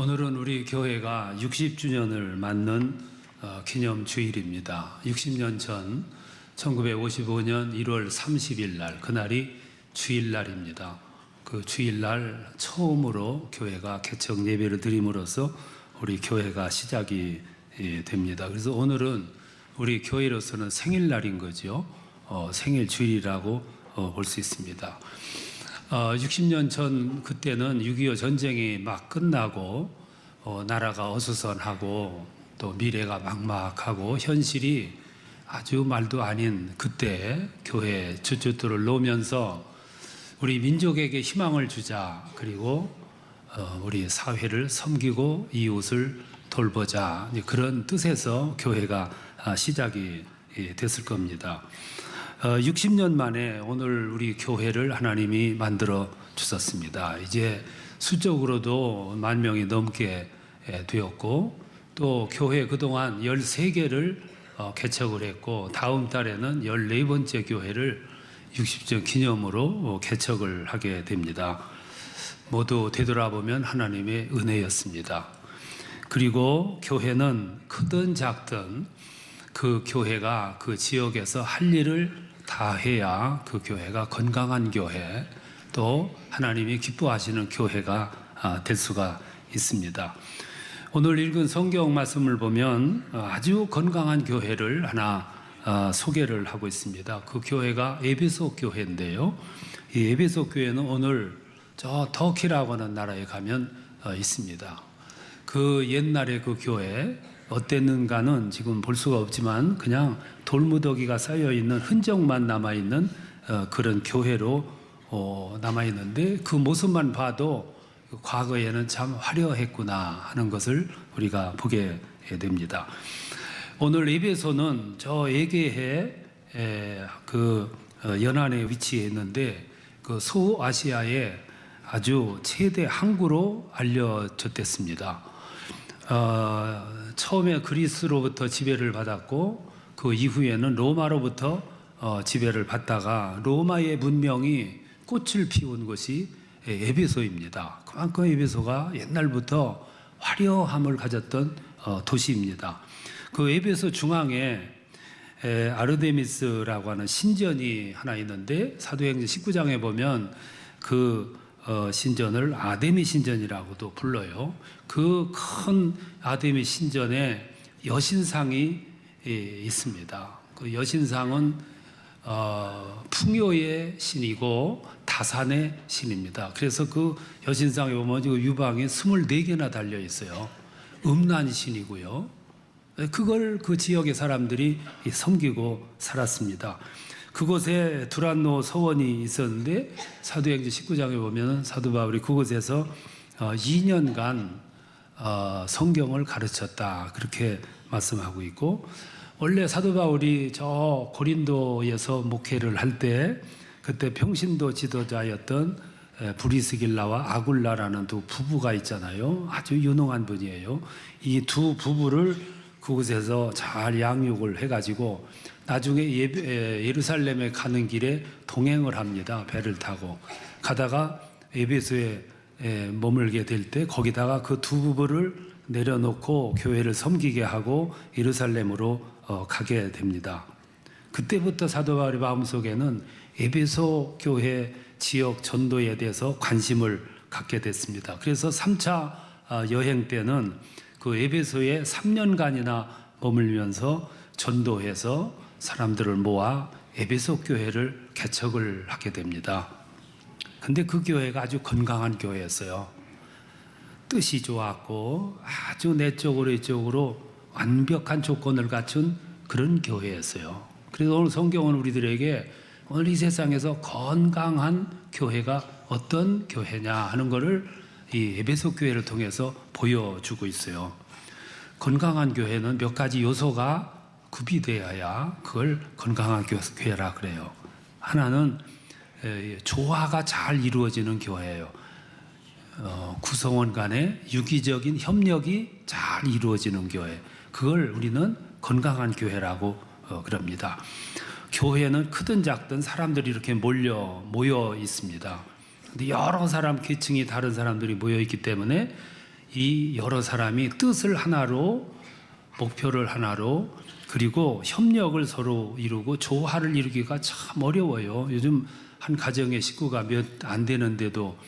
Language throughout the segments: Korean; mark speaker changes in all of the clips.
Speaker 1: 오늘은 우리 교회가 60주년을 맞는 기념 주일입니다. 60년 전 1955년 1월 30일 날, 그날이 주일날입니다. 그 주일날 처음으로 교회가 개척 예배를 드림으로써 우리 교회가 시작이 됩니다. 그래서 오늘은 우리 교회로서는 생일날인 거죠. 생일 주일이라고 볼 수 있습니다. 60년 전 그때는 6.25 전쟁이 막 끝나고 나라가 어수선하고 또 미래가 막막하고 현실이 아주 말도 아닌 그때 교회 주춧돌을 놓으면서 우리 민족에게 희망을 주자, 그리고 우리 사회를 섬기고 이웃을 돌보자, 그런 뜻에서 교회가 시작이 됐을 겁니다. 60년 만에 오늘 우리 교회를 하나님이 만들어 주셨습니다. 이제 수적으로도 10,000명이 넘게 되었고, 또 교회 그동안 13개를 개척을 했고, 다음 달에는 14번째 교회를 60주년 기념으로 개척을 하게 됩니다. 모두 되돌아보면 하나님의 은혜였습니다. 그리고 교회는 크든 작든 그 교회가 그 지역에서 할 일을 다 해야 그 교회가 건강한 교회, 또 하나님이 기뻐하시는 교회가 될 수가 있습니다. 오늘 읽은 성경 말씀을 보면 아주 건강한 교회를 하나 소개를 하고 있습니다. 그 교회가 에베소 교회인데요. 이 에베소 교회는 오늘 저 터키라고 하는 나라에 가면 있습니다. 그 옛날에 그 교회 어땠는가는 지금 볼 수가 없지만 그냥 돌무더기가 쌓여있는 흔적만 남아있는 그런 교회로 남아있는데, 그 모습만 봐도 과거에는 참 화려했구나 하는 것을 우리가 보게 됩니다. 오늘 에베소는 저 에게해 그 연안에 위치해 있는데, 그 소아시아의 아주 최대 항구로 알려졌댔습니다. 처음에 그리스로부터 지배를 받았고, 그 이후에는 로마로부터 지배를 받다가 로마의 문명이 꽃을 피운 것이 에베소입니다. 그만큼 에베소가 옛날부터 화려함을 가졌던 도시입니다. 그 에베소 중앙에 아르데미스라고 하는 신전이 하나 있는데, 사도행전 19장에 보면 그 신전을 아데미 신전이라고도 불러요. 그 큰 아데미 신전에 여신상이 있습니다. 그 여신상은 풍요의 신이고 다산의 신입니다. 그래서 그 여신상에 보면 유방이 24개나 달려 있어요. 음란 신이고요. 그걸 그 지역의 사람들이 섬기고 살았습니다. 그곳에 두란노 서원이 있었는데, 사도행전 19장에 보면 사도 바울이 그곳에서 2년간 성경을 가르쳤다, 그렇게 말씀하고 있고, 원래 사도 바울이 저 고린도에서 목회를 할 때 그때 평신도 지도자였던 브리스길라와 아굴라라는 두 부부가 있잖아요. 아주 유능한 분이에요. 이 두 부부를 그곳에서 잘 양육을 해가지고 나중에 예루살렘에 가는 길에 동행을 합니다. 배를 타고 가다가 에베소에 머물게 될 때 거기다가 그 두 부부를 내려놓고 교회를 섬기게 하고 예루살렘으로 가게 됩니다. 그때부터 사도 바울의 마음속에는 에베소 교회 지역 전도에 대해서 관심을 갖게 됐습니다. 그래서 3차 여행 때는 그 에베소에 3년간이나 머물면서 전도해서 사람들을 모아 에베소 교회를 개척을 하게 됩니다. 근데 그 교회가 아주 건강한 교회였어요. 뜻이 좋았고 아주 내적으로 이쪽으로 완벽한 조건을 갖춘 그런 교회였어요. 그래서 오늘 성경은 우리들에게 오늘 이 세상에서 건강한 교회가 어떤 교회냐 하는 것을 이 에베소 교회를 통해서 보여주고 있어요. 건강한 교회는 몇 가지 요소가 구비되어야 그걸 건강한 교회라 그래요. 하나는 조화가 잘 이루어지는 교회예요. 구성원 간의 유기적인 협력이 잘 이루어지는 교회, 그걸 우리는 건강한 교회라고 그럽니다. 교회는 크든 작든 사람들이 이렇게 모여 있습니다. 근데 여러 사람, 계층이 다른 사람들이 모여 있기 때문에 이 여러 사람이 뜻을 하나로, 목표를 하나로, 그리고 협력을 서로 이루고 조화를 이루기가 참 어려워요. 요즘 한 가정의 식구가 몇 안 되는데도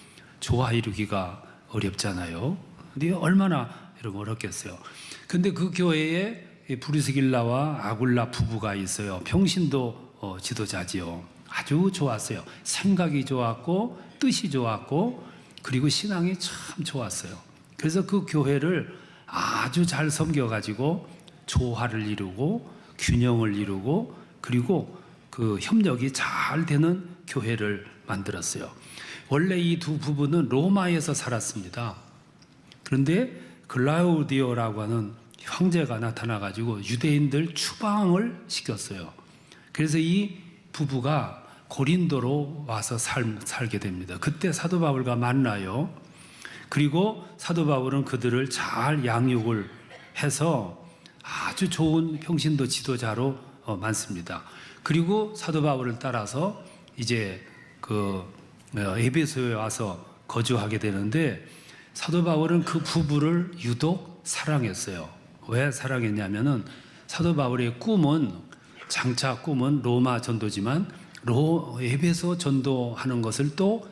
Speaker 1: 조화 이루기가 어렵잖아요. 근데 얼마나 여러분 어렵겠어요. 근데 그 교회에 브리스길라와 아굴라 부부가 있어요. 평신도 지도자지요. 아주 좋았어요. 생각이 좋았고 뜻이 좋았고 그리고 신앙이 참 좋았어요. 그래서 그 교회를 아주 잘 섬겨가지고 조화를 이루고 균형을 이루고 그리고 그 협력이 잘 되는 교회를 만들었어요. 원래 이 두 부부는 로마에서 살았습니다. 그런데 글라우디오라고 하는 황제가 나타나가지고 유대인들 추방을 시켰어요. 그래서 이 부부가 고린도로 와서 살게 됩니다. 그때 사도 바울과 만나요. 그리고 사도 바울은 그들을 잘 양육을 해서 아주 좋은 평신도 지도자로 많습니다. 그리고 사도 바울을 따라서 이제 그 에베소에 와서 거주하게 되는데 사도 바울은 그 부부를 유독 사랑했어요. 왜 사랑했냐면은 사도 바울의 꿈은 장차 꿈은 로마 전도지만 에베소 전도하는 것을 또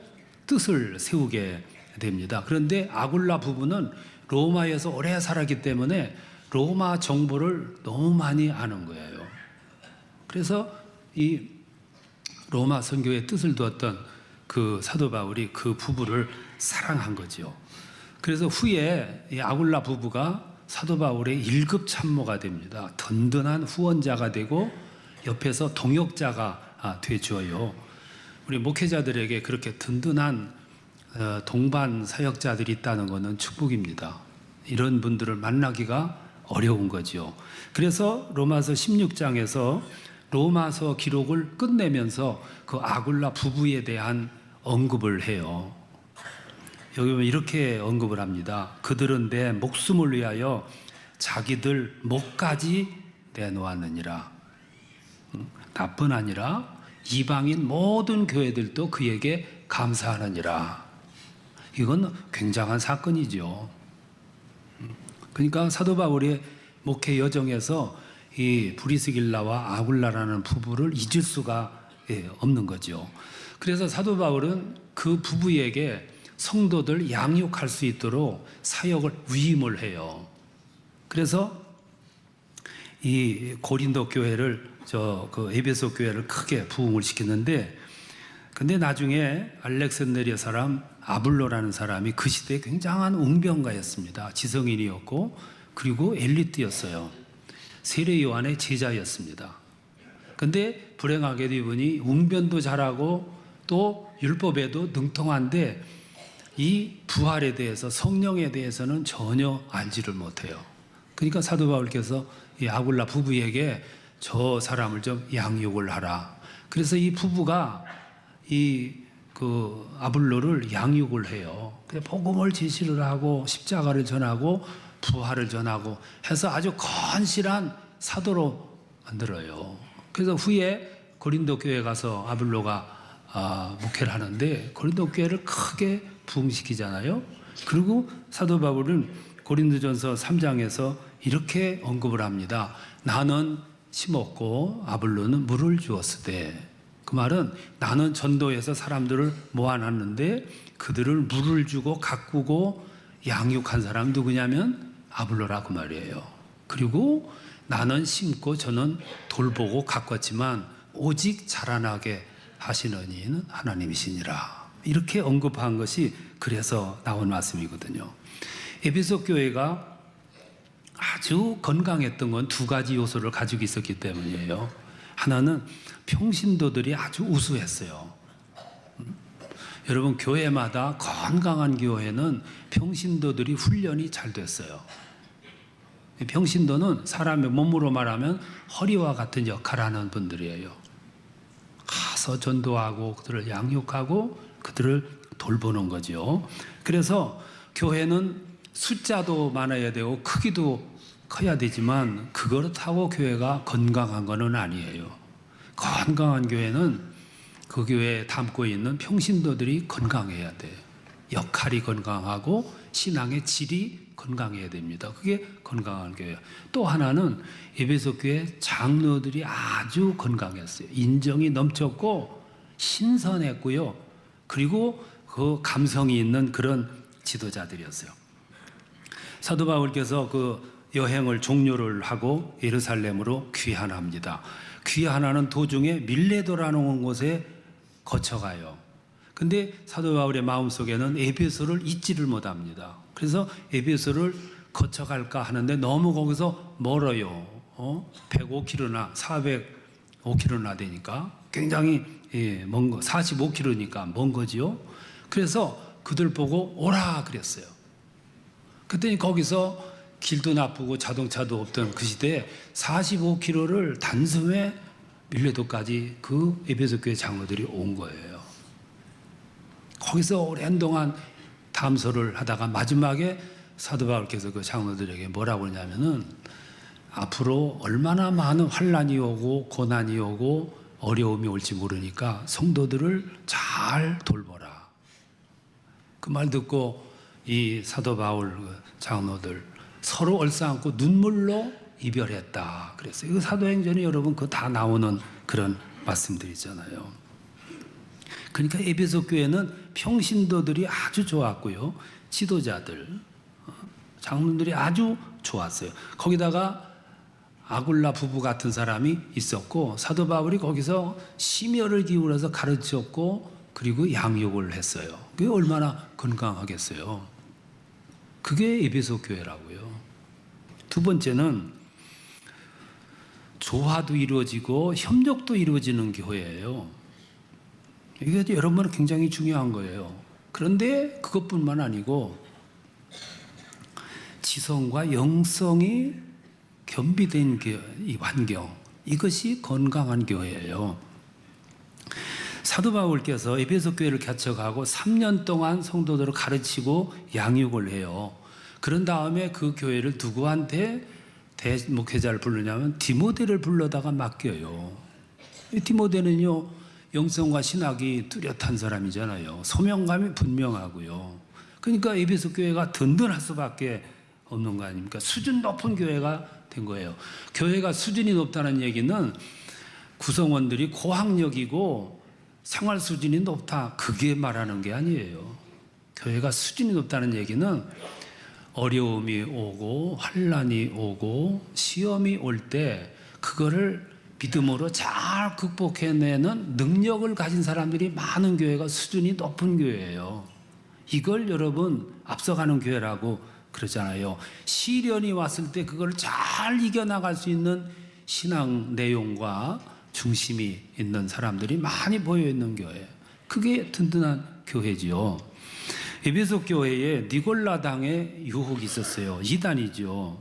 Speaker 1: 뜻을 세우게 됩니다. 그런데 아굴라 부부는 로마에서 오래 살았기 때문에 로마 정보를 너무 많이 아는 거예요. 그래서 이 로마 선교의 뜻을 두었던 그 사도 바울이 그 부부를 사랑한 거죠. 그래서 후에 이 아굴라 부부가 사도 바울의 1급 참모가 됩니다. 든든한 후원자가 되고 옆에서 동역자가 되줘요. 우리 목회자들에게 그렇게 든든한 동반 사역자들이 있다는 것은 축복입니다. 이런 분들을 만나기가 어려운 거죠. 그래서 로마서 16장에서 로마서 기록을 끝내면서 그 아굴라 부부에 대한 언급을 해요. 여기 보면 이렇게 언급을 합니다. 그들은 내 목숨을 위하여 자기들 목까지 내놓았느니라. 나뿐 아니라 이방인 모든 교회들도 그에게 감사하느니라. 이건 굉장한 사건이죠. 그러니까 사도 바울의 목회 여정에서 이 브리스길라와 아굴라라는 부부를 잊을 수가 없는 거죠. 그래서 사도 바울은 그 부부에게 성도들 양육할 수 있도록 사역을 위임을 해요. 그래서 이 고린도 교회를 그 에베소 교회를 크게 부흥을 시켰는데, 근데 나중에 알렉산드리아 사람 아블로라는 사람이 그 시대에 굉장한 웅변가였습니다. 지성인이었고 그리고 엘리트였어요. 세례 요한의 제자였습니다. 근데 불행하게도 이분이 웅변도 잘하고 또 율법에도 능통한데 이 부활에 대해서, 성령에 대해서는 전혀 알지를 못해요. 그러니까 사도 바울께서 이 아굴라 부부에게 저 사람을 좀 양육을 하라. 그래서 이 부부가 그 아블로를 양육을 해요. 복음을 제시를 하고 십자가를 전하고 부활을 전하고 해서 아주 건실한 사도로 만들어요. 그래서 후에 고린도 교회 가서 아블로가 목회를 하는데 고린도 교회를 크게 부흥시키잖아요. 그리고 사도 바울은 고린도전서 3장에서 이렇게 언급을 합니다. 나는 심었고 아블로는 물을 주었으되, 그 말은 나는 전도해서 사람들을 모아놨는데 그들을 물을 주고 가꾸고 양육한 사람 누구냐면 아블로라 그 말이에요. 그리고 나는 심고 저는 돌보고 가꿨지만 오직 자라나게 하시는 이는 하나님이시니라. 이렇게 언급한 것이 그래서 나온 말씀이거든요. 에베소 교회가 아주 건강했던 건 두 가지 요소를 가지고 있었기 때문이에요. 하나는 평신도들이 아주 우수했어요. 여러분, 교회마다 건강한 교회는 평신도들이 훈련이 잘 됐어요. 평신도는 사람의 몸으로 말하면 허리와 같은 역할을 하는 분들이에요. 가서 전도하고 그들을 양육하고 그들을 돌보는 거죠. 그래서 교회는 숫자도 많아야 되고 크기도 커야 되지만 그렇다고 교회가 건강한 것은 아니에요. 건강한 교회는 그 교회에 담고 있는 평신도들이 건강해야 돼요. 역할이 건강하고 신앙의 질이 건강해야 됩니다. 그게 건강한 교회예요. 또 하나는 에베소 교회 장로들이 아주 건강했어요. 인정이 넘쳤고 신선했고요. 그리고 그 감성이 있는 그런 지도자들이었어요. 사도 바울께서 그 여행을 종료를 하고 예루살렘으로 귀환합니다. 귀환하는 도중에 밀레도라는 곳에 거쳐가요. 근데 사도 바울의 마음속에는 에베소를 잊지를 못합니다. 그래서 에베소를 거쳐갈까 하는데 너무 거기서 멀어요. 105km나 405km나 되니까 굉장히 먼 거, 45km니까 먼 거지요. 그래서 그들 보고 오라 그랬어요. 그랬더니 거기서 길도 나쁘고 자동차도 없던 그 시대에 45km를 단숨에 밀레도까지 그 에베소 교회 장로들이 온 거예요. 거기서 오랜 동안 담소를 하다가 마지막에 사도 바울께서 그 장로들에게 뭐라고 그러냐면은 앞으로 얼마나 많은 환난이 오고 고난이 오고 어려움이 올지 모르니까 성도들을 잘 돌보라. 그 말 듣고 이 사도 바울 장로들 서로 얼싸안고 눈물로 이별했다 그랬어요. 이거 사도행전에 여러분 그거 다 나오는 그런 말씀들이잖아요. 그러니까 에베소 교회는 평신도들이 아주 좋았고요. 지도자들, 장로들이 아주 좋았어요. 거기다가 아굴라 부부 같은 사람이 있었고 사도 바울이 거기서 심혈을 기울여서 가르쳤고 그리고 양육을 했어요. 그게 얼마나 건강하겠어요. 그게 에베소 교회라고요. 두 번째는 조화도 이루어지고 협력도 이루어지는 교회예요. 이게 여러분은 굉장히 중요한 거예요. 그런데 그것뿐만 아니고 지성과 영성이 겸비된 이 환경, 이것이 건강한 교회예요. 사도 바울께서 에베소 교회를 개척하고 3년 동안 성도들을 가르치고 양육을 해요. 그런 다음에 그 교회를 누구한테 대목회자를 부르냐면 디모데를 불러다가 맡겨요. 이 디모데는요 영성과 신학이 뚜렷한 사람이잖아요. 소명감이 분명하고요. 그러니까 에베소 교회가 든든할 수밖에 없는 거 아닙니까? 수준 높은 교회가 된 거예요. 교회가 수준이 높다는 얘기는 구성원들이 고학력이고 생활 수준이 높다, 그게 말하는 게 아니에요. 교회가 수준이 높다는 얘기는 어려움이 오고 환난이 오고 시험이 올 때 그거를 믿음으로 잘 극복해내는 능력을 가진 사람들이 많은 교회가 수준이 높은 교회예요. 이걸 여러분 앞서가는 교회라고 그러잖아요. 시련이 왔을 때 그걸 잘 이겨나갈 수 있는 신앙 내용과 중심이 있는 사람들이 많이 모여있는 교회, 그게 든든한 교회지요. 에베소 교회에 니골라당의 유혹이 있었어요. 이단이죠.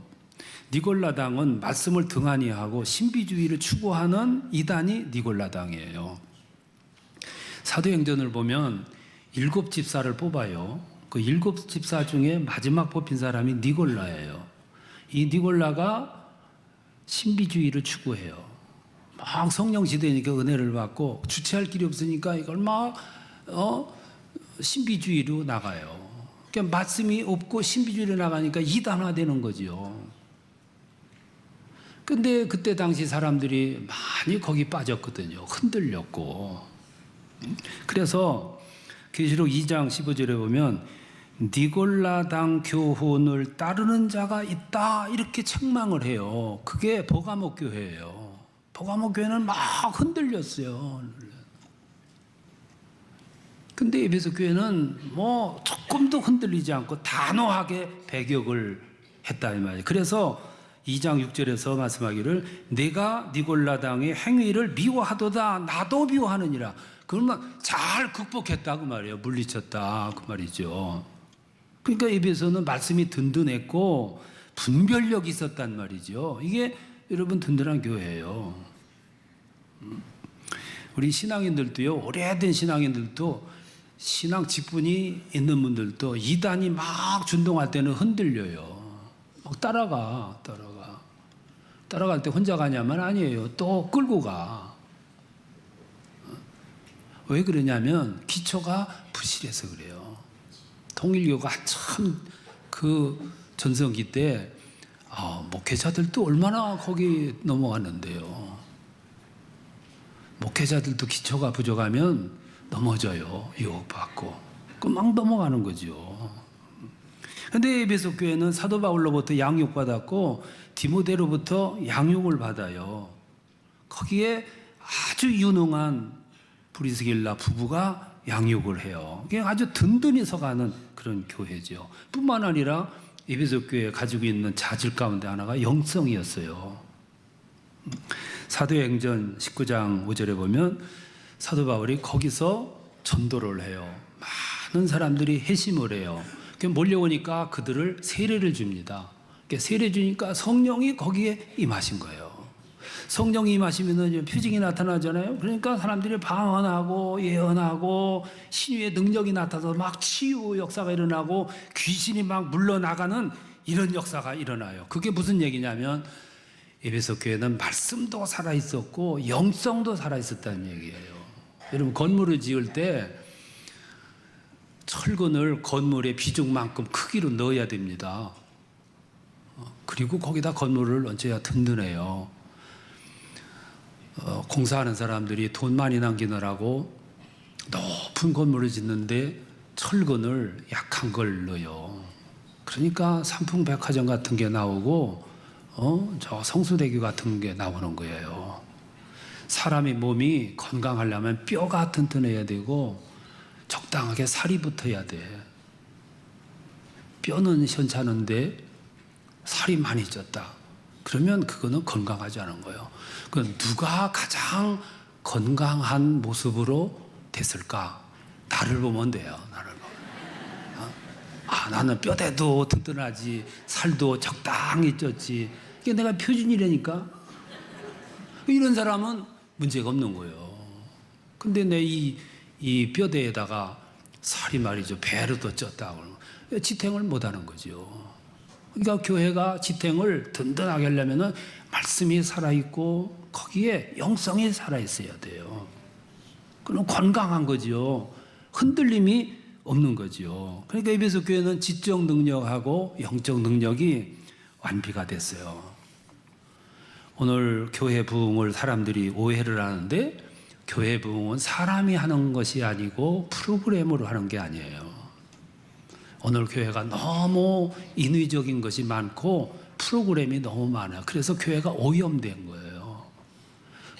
Speaker 1: 니골라당은 말씀을 등한히 하고 신비주의를 추구하는 이단이 니골라당이에요. 사도행전을 보면 7집사를 뽑아요. 그 7집사 중에 마지막 뽑힌 사람이 니골라예요. 이 니골라가 신비주의를 추구해요. 막 성령 시대니까 은혜를 받고 주체할 길이 없으니까 이걸 막 신비주의로 나가요. 그러니까 말씀이 없고 신비주의로 나가니까 이단화되는 거죠. 근데 그때 당시 사람들이 많이 거기 빠졌거든요. 흔들렸고. 그래서 계시록 2장 15절에 보면 니골라당 교훈을 따르는 자가 있다 이렇게 책망을 해요. 그게 버가모 교회예요. 버가모 교회는 막 흔들렸어요. 근데 에베소 교회는 뭐 조금도 흔들리지 않고 단호하게 배격을 했다 이 말이에요. 그래서 2장 6절에서 말씀하기를 내가 니골라당의 행위를 미워하도다 나도 미워하느니라. 그러면 잘 극복했다 그 말이에요. 물리쳤다 그 말이죠. 그러니까 에베소는 말씀이 든든했고 분별력이 있었단 말이죠. 이게 여러분 든든한 교회예요. 우리 신앙인들도요, 오래된 신앙인들도 신앙 직분이 있는 분들도 이단이 막 준동할 때는 흔들려요. 막 따라갈 때 혼자 가냐면 아니에요. 또 끌고 가. 왜 그러냐면 기초가 부실해서 그래요. 통일교가 참 그 전성기 때 목회자들도 얼마나 거기 넘어갔는데요. 목회자들도 기초가 부족하면 넘어져요. 유혹받고. 막 넘어가는 거죠. 근데 에베소 교회는 사도 바울로부터 양육받았고 디모데로부터 양육을 받아요. 거기에 아주 유능한 브리스길라 부부가 양육을 해요. 이게 아주 든든히 서가는 그런 교회죠. 뿐만 아니라 에베소 교회에 가지고 있는 자질 가운데 하나가 영성이었어요. 사도행전 19장 5절에 보면 사도 바울이 거기서 전도를 해요. 많은 사람들이 회심을 해요. 몰려오니까 그들을 세례를 줍니다. 세례 주니까 성령이 거기에 임하신 거예요. 성령이 임하시면 표징이 나타나잖아요. 그러니까 사람들이 방언하고 예언하고 신유의 능력이 나타나서 막 치유 역사가 일어나고 귀신이 막 물러나가는 이런 역사가 일어나요. 그게 무슨 얘기냐면 에베소 교회는 말씀도 살아있었고 영성도 살아있었다는 얘기예요. 여러분 건물을 지을 때 철근을 건물의 비중만큼 크기로 넣어야 됩니다. 그리고 거기다 건물을 얹어야 든든해요. 공사하는 사람들이 돈 많이 남기느라고 높은 건물을 짓는데 철근을 약한 걸 넣어요. 그러니까 삼풍백화점 같은 게 나오고 저 성수대교 같은 게 나오는 거예요. 사람의 몸이 건강하려면 뼈가 튼튼해야 되고 적당하게 살이 붙어야 돼. 뼈는 현찮은데 살이 많이 쪘다. 그러면 그거는 건강하지 않은 거예요. 그 누가 가장 건강한 모습으로 됐을까? 나를 보면 돼요. 나를 보면. 나는 뼈대도 튼튼하지, 살도 적당히 쪘지. 이게 내가 표준이라니까. 이런 사람은 문제가 없는 거예요. 근데 내 이 뼈대에다가 살이 말이죠. 배로 더 쪘다. 지탱을 못 하는 거죠. 그러니까 교회가 지탱을 든든하게 하려면 말씀이 살아있고 거기에 영성이 살아있어야 돼요. 그럼 건강한 거죠. 흔들림이 없는 거죠. 그러니까 에베소 교회는 지적 능력하고 영적 능력이 완비가 됐어요. 오늘 교회 부흥을 사람들이 오해를 하는데 교회 부흥은 사람이 하는 것이 아니고 프로그램으로 하는 게 아니에요. 오늘 교회가 너무 인위적인 것이 많고 프로그램이 너무 많아요. 그래서 교회가 오염된 거예요.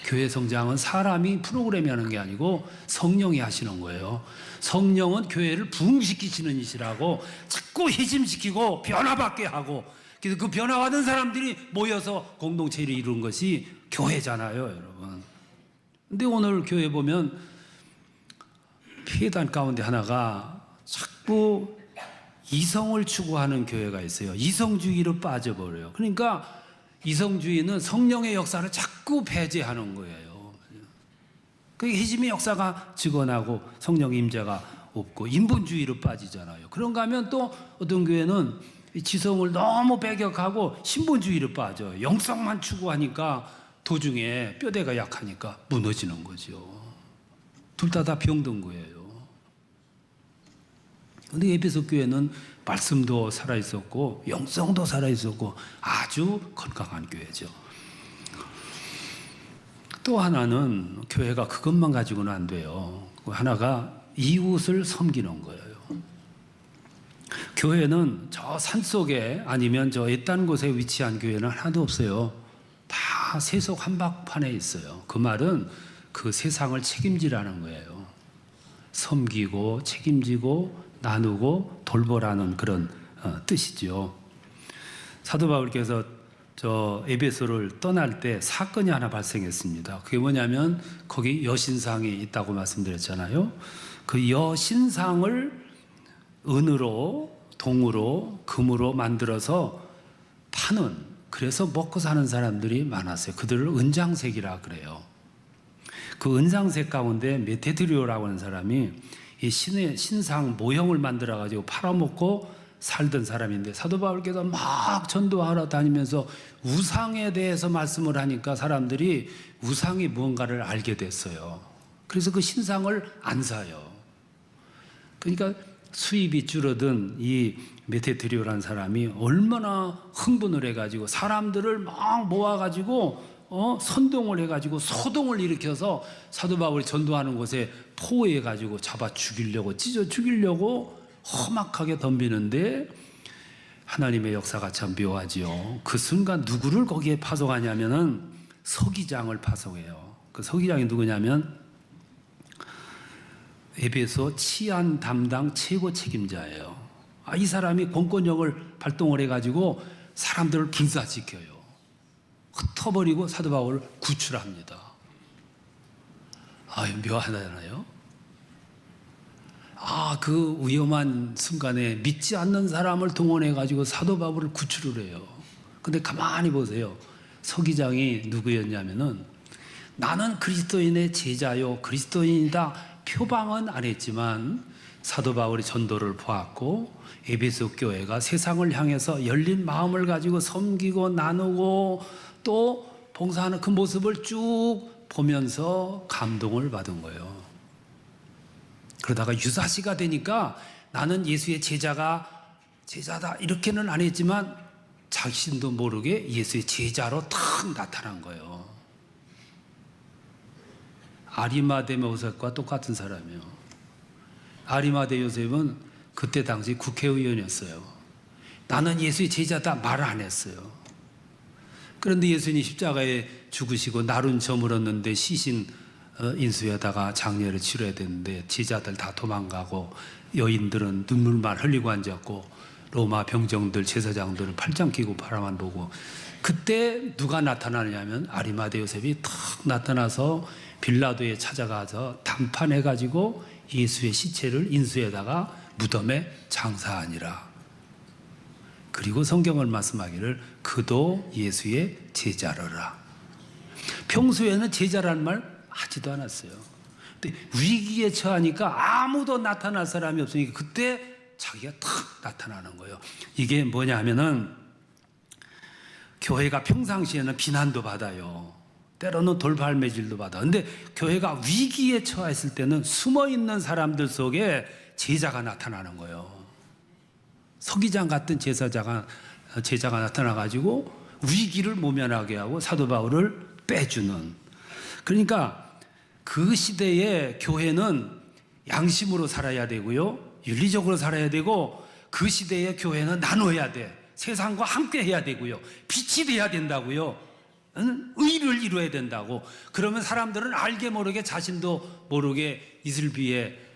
Speaker 1: 교회 성장은 사람이 프로그램이 하는 게 아니고 성령이 하시는 거예요. 성령은 교회를 부흥시키시는 이시라고 자꾸 회심시키고 변화받게 하고 그래서 그 변화받은 사람들이 모여서 공동체를 이룬 것이 교회잖아요, 여러분. 근데 오늘 교회 보면 피해단 가운데 하나가 자꾸 이성을 추구하는 교회가 있어요. 이성주의로 빠져버려요. 그러니까 이성주의는 성령의 역사를 자꾸 배제하는 거예요. 그 회심의 역사가 직언하고 성령의 임재가 없고 인본주의로 빠지잖아요. 그런가 하면 또 어떤 교회는 지성을 너무 배격하고 신본주의로 빠져요. 영성만 추구하니까 도중에 뼈대가 약하니까 무너지는 거죠. 둘 다 병든 거예요. 그런데 에베소 교회는 말씀도 살아있었고 영성도 살아있었고 아주 건강한 교회죠. 또 하나는 교회가 그것만 가지고는 안 돼요. 하나가 이웃을 섬기는 거예요. 교회는 저 산속에 아니면 저 애딴 곳에 위치한 교회는 하나도 없어요. 다 세속 한복판에 있어요. 그 말은 그 세상을 책임지라는 거예요. 섬기고 책임지고 나누고 돌보라는 그런 뜻이죠. 사도 바울께서 저 에베소를 떠날 때 사건이 하나 발생했습니다. 그게 뭐냐면 거기 여신상이 있다고 말씀드렸잖아요. 그 여신상을 은으로 동으로 금으로 만들어서 파는 그래서 먹고 사는 사람들이 많았어요. 그들을 은장색이라 그래요. 그 은장색 가운데 메테드리오라고 하는 사람이 이 신상 모형을 만들어 가지고 팔아먹고 살던 사람인데 사도 바울께서 막 전도하러 다니면서 우상에 대해서 말씀을 하니까 사람들이 우상이 무언가를 알게 됐어요. 그래서 그 신상을 안 사요. 그러니까 수입이 줄어든 이 메테트리오라는 사람이 얼마나 흥분을 해가지고 사람들을 막 모아가지고 선동을 해가지고 소동을 일으켜서 사도 바울이 전도하는 곳에 포위해가지고 잡아 죽이려고 찢어 죽이려고 험악하게 덤비는데 하나님의 역사가 참 묘하지요. 그 순간 누구를 거기에 파송하냐면은 서기장을 파송해요. 그 서기장이 누구냐면 에베소 치안 담당 최고 책임자예요. 이 사람이 공권력을 발동을 해가지고 사람들을 불사시켜요. 흩어버리고 사도 바울을 구출합니다. 묘하잖아요. 그 위험한 순간에 믿지 않는 사람을 동원해가지고 사도 바울을 구출을 해요. 근데 가만히 보세요. 서기장이 누구였냐면은 나는 그리스도인의 제자요, 그리스도인이다 표방은 안 했지만 사도 바울이 전도를 보았고 에베소 교회가 세상을 향해서 열린 마음을 가지고 섬기고 나누고 또 봉사하는 그 모습을 쭉 보면서 감동을 받은 거예요. 그러다가 유사시가 되니까 나는 예수의 제자다 이렇게는 안 했지만 자신도 모르게 예수의 제자로 탁 나타난 거예요. 아리마대 요셉과 똑같은 사람이에요. 아리마대 요셉은 그때 당시 국회의원이었어요. 나는 예수의 제자다 말 안 했어요. 그런데 예수님이 십자가에 죽으시고 날은 저물었는데 시신 인수에다가 장례를 치러야 되는데 제자들 다 도망가고 여인들은 눈물만 흘리고 앉았고 로마 병정들 제사장들은 팔짱 끼고 바라만 보고 그때 누가 나타나느냐면 아리마대 요셉이 탁 나타나서 빌라도에 찾아가서 담판해가지고 예수의 시체를 인수에다가 무덤에 장사하니라. 그리고 성경을 말씀하기를 그도 예수의 제자로라. 평소에는 제자라는 말 하지도 않았어요. 근데 위기에 처하니까 아무도 나타날 사람이 없으니까 그때 자기가 탁 나타나는 거예요. 이게 뭐냐 하면은 교회가 평상시에는 비난도 받아요. 때로는 돌발매질도 받아. 근데 교회가 위기에 처했을 때는 숨어있는 사람들 속에 제자가 나타나는 거예요. 서기장 같은 제자가 나타나가지고 위기를 모면하게 하고 사도 바울을 빼주는. 그러니까 그 시대의 교회는 양심으로 살아야 되고요. 윤리적으로 살아야 되고 그 시대의 교회는 나눠야 돼. 세상과 함께 해야 되고요. 빛이 돼야 된다고요. 의를 이루어야 된다고. 그러면 사람들은 알게 모르게 자신도 모르게 이슬비에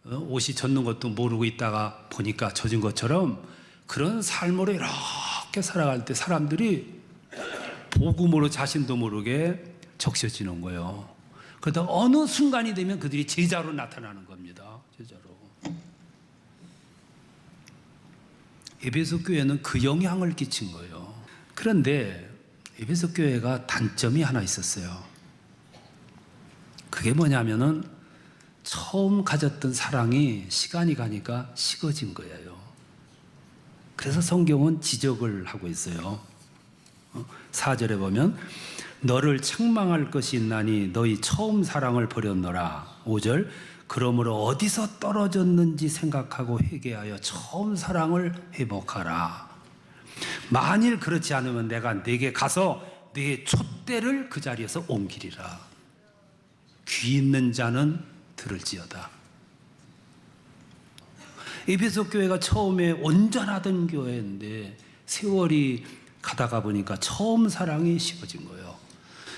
Speaker 1: 옷이 젖는 것도 모르고 있다가 보니까 젖은 것처럼 그런 삶으로 이렇게 살아갈 때 사람들이 복음으로 자신도 모르게 적셔지는 거예요. 그러다 어느 순간이 되면 그들이 제자로 나타나는 겁니다. 제자로. 에베소 교회는 그 영향을 끼친 거예요. 그런데 에베소 교회가 단점이 하나 있었어요. 그게 뭐냐면은 처음 가졌던 사랑이 시간이 가니까 식어진 거예요. 그래서 성경은 지적을 하고 있어요. 4절에 보면 너를 책망할 것이 있나니 너희 처음 사랑을 버렸노라. 5절 그러므로 어디서 떨어졌는지 생각하고 회개하여 처음 사랑을 회복하라. 만일 그렇지 않으면 내가 네게 가서 네 촛대를 그 자리에서 옮기리라. 귀 있는 자는 들을지어다. 에베소 교회가 처음에 온전하던 교회인데 세월이 가다가 보니까 처음 사랑이 식어진 거예요.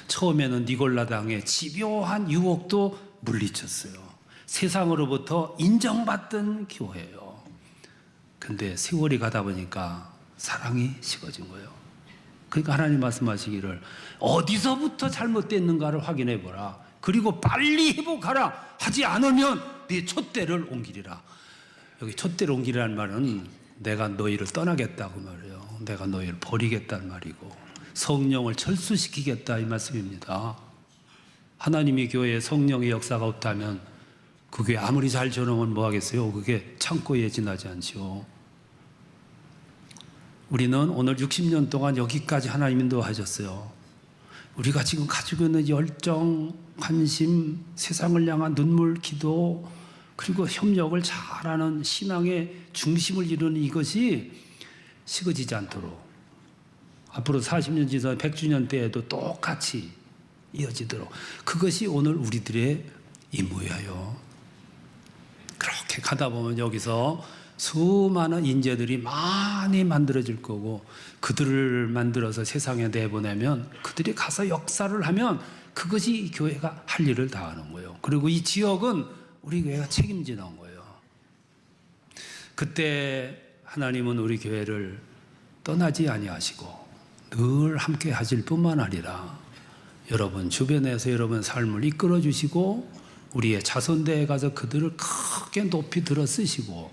Speaker 1: 처음에는 니골라당의 집요한 유혹도 물리쳤어요. 세상으로부터 인정받던 교회예요. 근데 세월이 가다 보니까 사랑이 식어진 거예요. 그러니까 하나님 말씀하시기를 어디서부터 잘못됐는가를 확인해 보라. 그리고 빨리 회복하라. 하지 않으면 네 촛대를 옮기리라. 여기 촛대를 옮기라는 말은 내가 너희를 떠나겠다고 말이에요. 내가 너희를 버리겠다는 말이고 성령을 철수시키겠다 이 말씀입니다. 하나님의 교회에 성령의 역사가 없다면 그 교회 아무리 잘 전하면 뭐 하겠어요? 그게 창고에 지나지 않지요. 우리는 오늘 60년 동안 여기까지 하나님 인도하셨어요. 우리가 지금 가지고 있는 열정, 관심, 세상을 향한 눈물, 기도, 그리고 협력을 잘하는 신앙의 중심을 이루는 이것이 식어지지 않도록 앞으로 40년 지나 100주년 때에도 똑같이 이어지도록 그것이 오늘 우리들의 임무예요. 그렇게 가다 보면 여기서 수많은 인재들이 많이 만들어질 거고 그들을 만들어서 세상에 내보내면 그들이 가서 역사를 하면 그것이 이 교회가 할 일을 다 하는 거예요. 그리고 이 지역은 우리 교회가 책임지는 거예요. 그때 하나님은 우리 교회를 떠나지 아니하시고 늘 함께 하실 뿐만 아니라 여러분 주변에서 여러분 삶을 이끌어 주시고 우리의 자손대에 가서 그들을 크게 높이 들어 쓰시고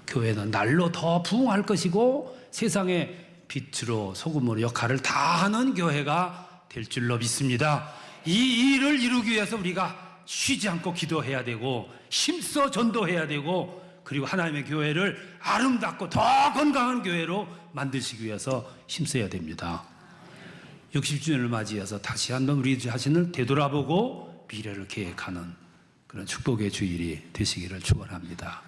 Speaker 1: 교회는 날로 더 부흥할 것이고 세상의 빛으로 소금으로 역할을 다하는 교회가 될 줄로 믿습니다. 이 일을 이루기 위해서 우리가 쉬지 않고 기도해야 되고 힘써 전도해야 되고 그리고 하나님의 교회를 아름답고 더 건강한 교회로 만드시기 위해서 힘써야 됩니다. 60주년을 맞이해서 다시 한번 우리 자신을 되돌아보고 미래를 계획하는 그런 축복의 주일이 되시기를 축원합니다.